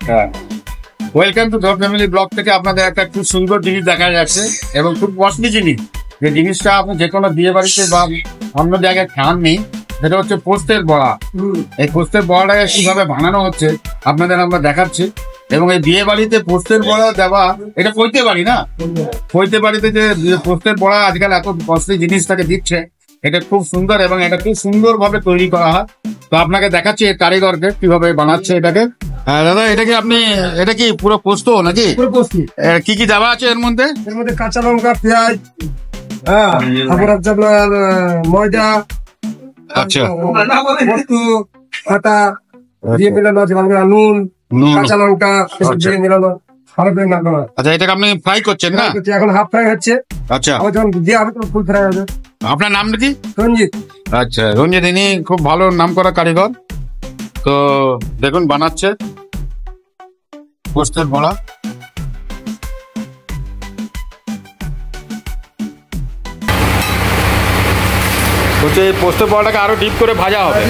হ্যাঁ, welcome to ধর family blog থেকে আপনাদের একটা খুব সুন্দর জিনিস দেখা যাচ্ছে এবং খুব কস্টলি জিনিস, যে জিনিসটা আপনি যে কোনো বিয়ে বাড়িতে বা অন্য জায়গায় খাননি, সেটা হচ্ছে পোস্তের বড়া। এই পোস্তের বড়াটাকে কিভাবে বানানো হচ্ছে আপনাদের আমরা দেখাচ্ছি। এবং এই বিয়ে বাড়িতে পোস্তের বড়া দেওয়া, এটা পৈতে বাড়ি না, পৈতে বাড়িতে যে পোস্তের বড়া আজকাল এত কস্টলি জিনিসটাকে দিচ্ছে, এটা খুব সুন্দর এবং এটা খুব সুন্দর ভাবে তৈরি করা হয়। তো আপনাকে দেখাচ্ছি এই কারিগরকে কিভাবে বানাচ্ছে এটাকে। হ্যাঁ দাদা, এটা কি পুরো পোস্ত নাকি? পুরো পোস্ত। কি কি দেওয়া আছে এর মধ্যে? এর মধ্যে কাঁচা লঙ্কা, পেঁয়াজ, হ্যাঁ, তারপর হচ্ছে আপনার ময়দা, আচ্ছা, পোস্ত, আটা দিয়ে মেলানো আছে, নুন, কাঁচা লঙ্কা দিয়ে মেলানো। আচ্ছা, এটাকে আপনি ফ্রাই করছেন না? এখন হাফ ফ্রাই হচ্ছে। আচ্ছা, আবার যখন দিয়ে হবে তখন ফুল ফ্রাই হবে। আপনার নাম কি? রঞ্জিত। আচ্ছা, রঞ্জিত, ইনি খুব ভালো নাম করা কারিগর। তো দেখুন বানাচ্ছে পোস্তের বড়া। হচ্ছে এই পোস্তের বড়াটাকে আরো ডিপ করে ভাজা হবে।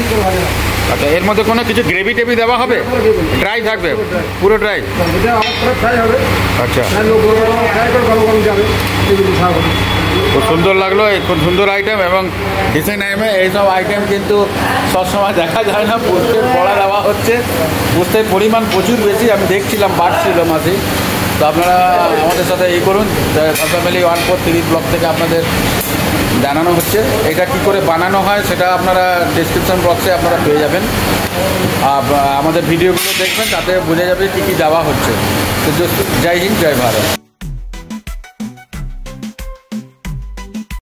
আচ্ছা, এর মধ্যে কোনো কিছু গ্রেভি টেভি দেওয়া হবে? ড্রাই থাকবে, পুরো ড্রাই? আচ্ছা, খুব সুন্দর লাগলো, খুব সুন্দর আইটেম এবং ডিজাইন আইটেম। এইসব আইটেম কিন্তু সবসময় দেখা যায় না। পোস্তের বড়া দেওয়া হচ্ছে, পোস্তের পরিমাণ প্রচুর বেশি, আমি দেখছিলাম বাড়ছিল মাসে। তো আপনারা আমাদের সাথে এই করুন, ফ্যামিলি 143 ব্লক থেকে আপনাদের জানানো হচ্ছে। এটা কি করে বানানো হয় সেটা আপনারা ডেসক্রিপশন বক্সে আপনারা পেয়ে যাবেন। আর আমাদের ভিডিওগুলো দেখবেন, তাতে বোঝা যাবে কী কী দেওয়া হচ্ছে। তো জয় হিন্দ, জয় ভারত।